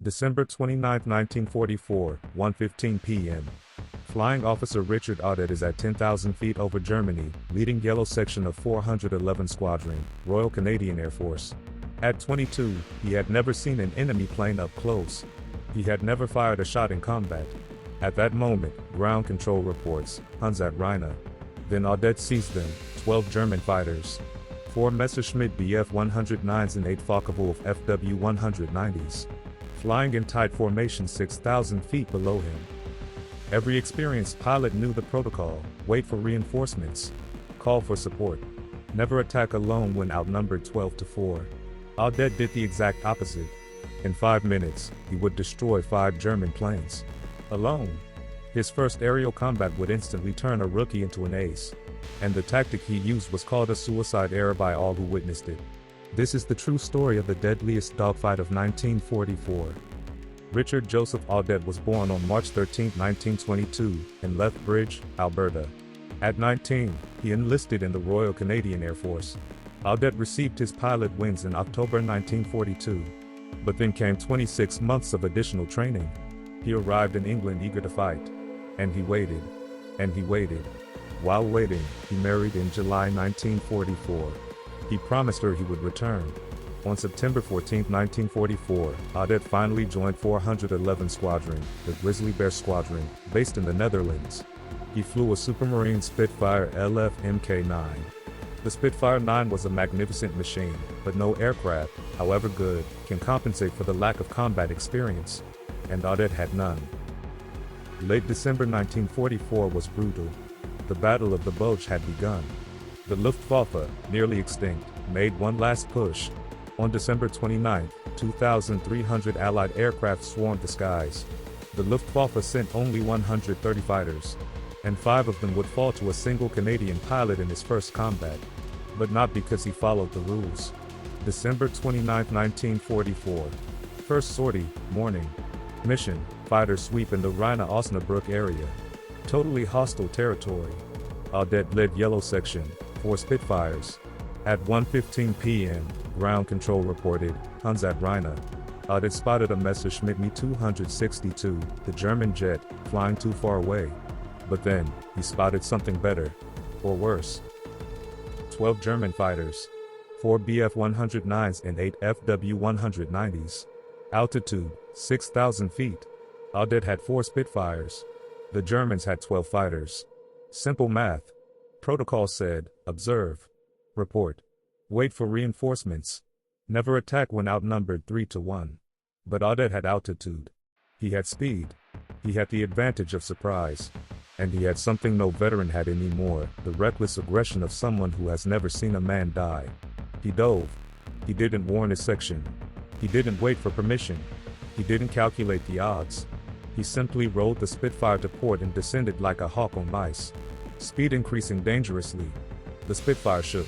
December 29, 1944, 1:15 p.m. Flying Officer Richard Audet is at 10,000 feet over Germany, leading Yellow Section of 411 Squadron, Royal Canadian Air Force. At 22, he had never seen an enemy plane up close. He had never fired a shot in combat. At that moment, ground control reports, Huns at Rhine. Then Audet sees them, 12 German fighters. 4 Messerschmitt Bf-109s and 8 Focke-Wulf Fw-190s. Flying in tight formation 6,000 feet below him. Every experienced pilot knew the protocol: wait for reinforcements, call for support, never attack alone when outnumbered 12-4. Audet did the exact opposite. In 5 minutes, he would destroy 5 German planes. Alone. His first aerial combat would instantly turn a rookie into an ace. And the tactic he used was called a suicide error by all who witnessed it. This is the true story of the deadliest dogfight of 1944. Richard Joseph Audet was born on March 13, 1922, in Lethbridge, Alberta. At 19, he enlisted in the Royal Canadian Air Force. Audet received his pilot wings in October 1942. But then came 26 months of additional training. He arrived in England eager to fight. And he waited. And he waited. While waiting, he married in July 1944. He promised her he would return. On September 14, 1944, Audet finally joined 411 Squadron, the Grizzly Bear Squadron, based in the Netherlands. He flew a Supermarine Spitfire LF Mk9. The Spitfire 9 was a magnificent machine, but no aircraft, however good, can compensate for the lack of combat experience. And Audet had none. Late December 1944 was brutal. The Battle of the Bulge had begun. The Luftwaffe, nearly extinct, made one last push. On December 29, 2,300 Allied aircraft swarmed the skies. The Luftwaffe sent only 130 fighters, and 5 of them would fall to a single Canadian pilot in his first combat. But not because he followed the rules. December 29, 1944. First sortie, morning. Mission, fighter sweep in the Rhine-Osnabrück area. Totally hostile territory. Audet led Yellow Section, 4 Spitfires. At 1:15 p.m., ground control reported, Huns at Rhine. Audet spotted a Messerschmitt Me 262, the German jet, flying too far away. But then, he spotted something better. Or worse. 12 German fighters. 4 Bf-109s and 8 Fw-190s. Altitude, 6,000 feet. Audet had 4 Spitfires. The Germans had 12 fighters. Simple math. Protocol said, observe. Report. Wait for reinforcements. Never attack when outnumbered 3-1. But Audet had altitude. He had speed. He had the advantage of surprise. And he had something no veteran had anymore, the reckless aggression of someone who has never seen a man die. He dove. He didn't warn his section. He didn't wait for permission. He didn't calculate the odds. He simply rolled the Spitfire to port and descended like a hawk on ice. Speed increasing dangerously. The Spitfire shook.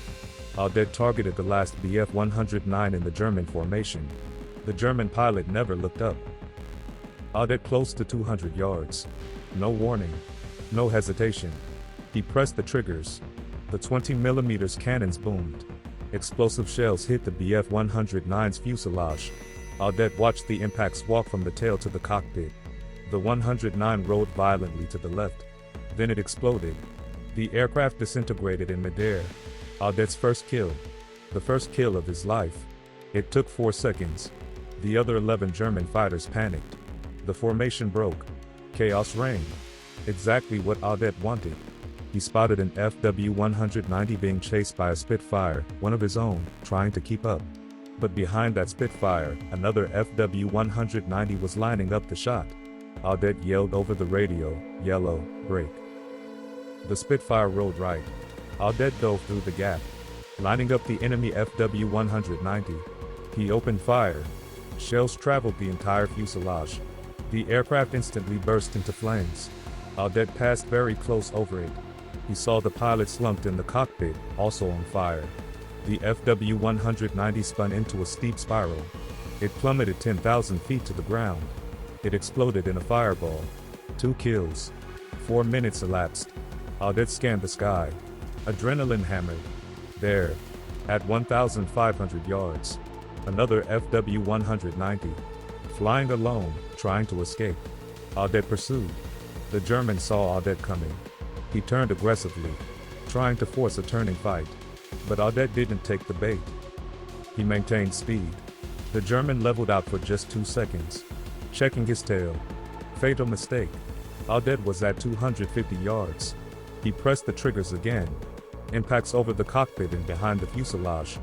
Audet targeted the last Bf-109 in the German formation. The German pilot never looked up. Audet close to 200 yards. No warning. No hesitation. He pressed the triggers. The 20mm cannons boomed. Explosive shells hit the Bf-109's fuselage. Audet watched the impacts walk from the tail to the cockpit. The 109 rolled violently to the left. Then it exploded. The aircraft disintegrated in midair. Audet's first kill. The first kill of his life. It took 4 seconds. The other 11 German fighters panicked. The formation broke. Chaos reigned. Exactly what Audet wanted. He spotted an Fw-190 being chased by a Spitfire, one of his own, trying to keep up. But behind that Spitfire, another Fw-190 was lining up the shot. Audet yelled over the radio, "Yellow, break." The Spitfire rolled right. Audet dove through the gap, lining up the enemy Fw-190. He opened fire. Shells traveled the entire fuselage. The aircraft instantly burst into flames. Audet passed very close over it. He saw the pilot slumped in the cockpit, also on fire. The Fw-190 spun into a steep spiral. It plummeted 10,000 feet to the ground. It exploded in a fireball. 2 kills. 4 minutes elapsed. Audet scanned the sky. Adrenaline hammered. There. At 1,500 yards. Another Fw-190. flying alone, trying to escape. Audet pursued. The German saw Audet coming. He turned aggressively, trying to force a turning fight. But Audet didn't take the bait. He maintained speed. The German leveled out for just 2 seconds, checking his tail. Fatal mistake. Audet was at 250 yards. He pressed the triggers again. Impacts over the cockpit and behind the fuselage.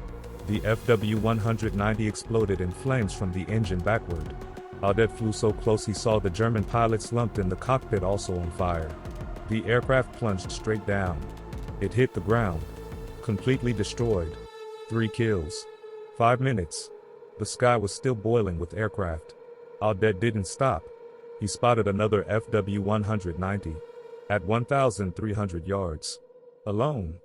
The Fw-190 exploded in flames from the engine backward. Audet flew so close he saw the German pilot slumped in the cockpit also on fire. The aircraft plunged straight down. It hit the ground. Completely destroyed. 3 kills. 5 minutes. The sky was still boiling with aircraft. Audet didn't stop. He spotted another Fw-190. At 1,300 yards. Alone.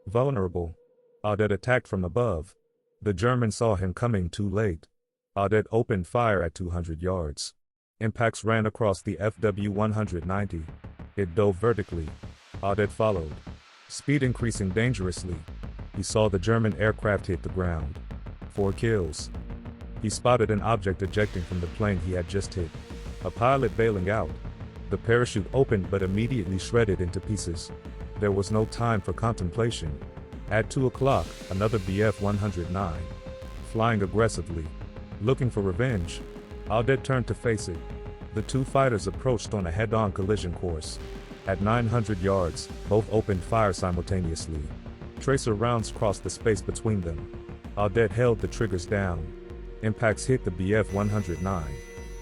Vulnerable. Audet attacked from above. The German saw him coming too late. Audet opened fire at 200 yards. Impacts ran across the Fw-190. It dove vertically. Audet followed. Speed increasing dangerously. He saw the German aircraft hit the ground. 4 kills. He spotted an object ejecting from the plane he had just hit. A pilot bailing out. The parachute opened but immediately shredded into pieces. There was no time for contemplation. At 2 o'clock, another Bf-109. Flying aggressively. Looking for revenge. Audet turned to face it. The 2 fighters approached on a head-on collision course. At 900 yards, both opened fire simultaneously. Tracer rounds crossed the space between them. Audet held the triggers down. Impacts hit the Bf-109.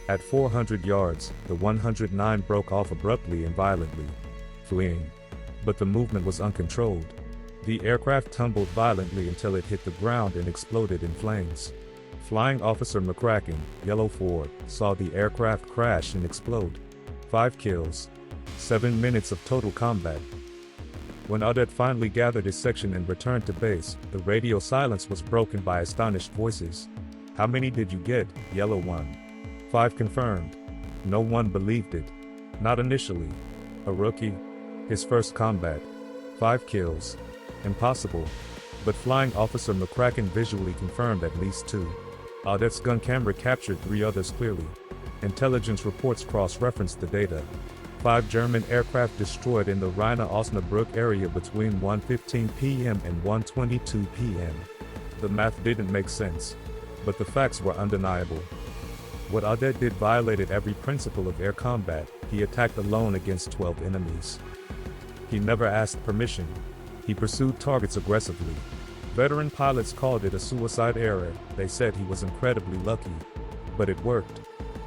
At 400 yards, the 109 broke off abruptly and violently, fleeing. But the movement was uncontrolled. The aircraft tumbled violently until it hit the ground and exploded in flames. Flying Officer McCracken, Yellow 4, saw the aircraft crash and explode. 5 kills. 7 minutes of total combat. When Audet finally gathered his section and returned to base, the radio silence was broken by astonished voices. "How many did you get, Yellow 1? 5 confirmed." No one believed it. Not initially. A rookie. His first combat. 5 kills. Impossible. But Flying Officer McCracken visually confirmed at least 2. Audet's gun camera captured 3 others clearly. Intelligence reports cross-referenced the data. 5 German aircraft destroyed in the Rhine-Osnabrück area between 1:15 p.m. and 1:22 p.m. The math didn't make sense. But the facts were undeniable. What Audet did violated every principle of air combat. He attacked alone against 12 enemies. He never asked permission. He pursued targets aggressively. Veteran pilots called it a suicide error. They said he was incredibly lucky. But it worked.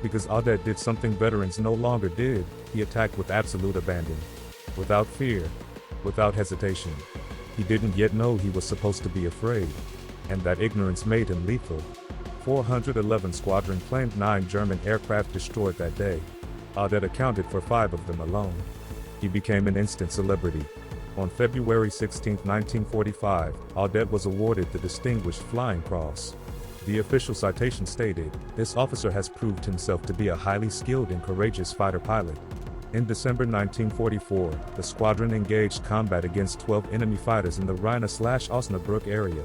Because Audet did something veterans no longer did. He attacked with absolute abandon. Without fear. Without hesitation. He didn't yet know he was supposed to be afraid. And that ignorance made him lethal. 411 Squadron claimed 9 German aircraft destroyed that day. Audet accounted for 5 of them alone. He became an instant celebrity. On February 16, 1945, Audet was awarded the Distinguished Flying Cross. The official citation stated, "This officer has proved himself to be a highly skilled and courageous fighter pilot." In December 1944, the squadron engaged combat against 12 enemy fighters in the Rhine-Osnabrück area.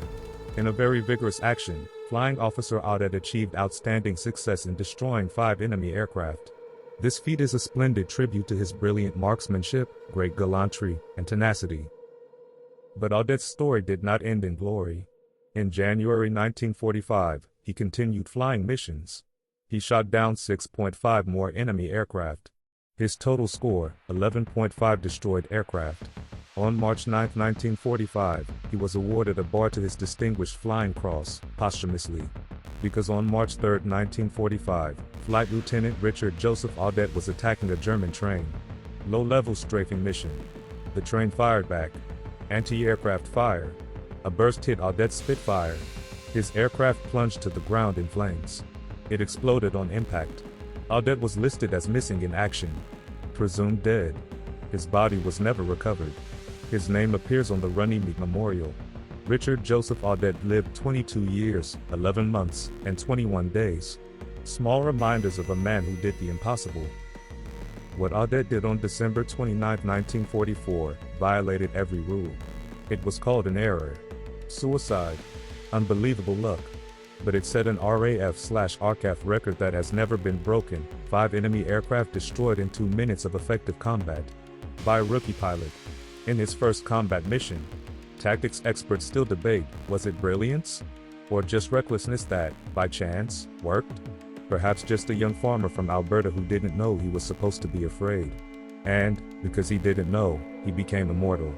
In a very vigorous action, Flying Officer Audet achieved outstanding success in destroying 5 enemy aircraft. This feat is a splendid tribute to his brilliant marksmanship, great gallantry, and tenacity. But Audet's story did not end in glory. In January 1945, he continued flying missions. He shot down 6.5 more enemy aircraft. His total score, 11.5 destroyed aircraft. On March 9, 1945, he was awarded a bar to his Distinguished Flying Cross, posthumously. Because on March 3, 1945, Flight Lieutenant Richard Joseph Audet was attacking a German train. Low-level strafing mission. The train fired back. Anti-aircraft fire. A burst hit Audet's Spitfire. His aircraft plunged to the ground in flames. It exploded on impact. Audet was listed as missing in action. Presumed dead. His body was never recovered. His name appears on the Runnymede Memorial. Richard Joseph Audet lived 22 years, 11 months, and 21 days. Small reminders of a man who did the impossible. What Audet did on December 29, 1944, violated every rule. It was called an error. Suicide. Unbelievable luck. but it set an RAF/RCAF record that has never been broken: 5 enemy aircraft destroyed in 2 minutes of effective combat by a rookie pilot in his first combat mission. Tactics experts still debate, was it brilliance? Or just recklessness that, by chance, worked? Perhaps just a young farmer from Alberta who didn't know he was supposed to be afraid. And, because he didn't know, he became immortal.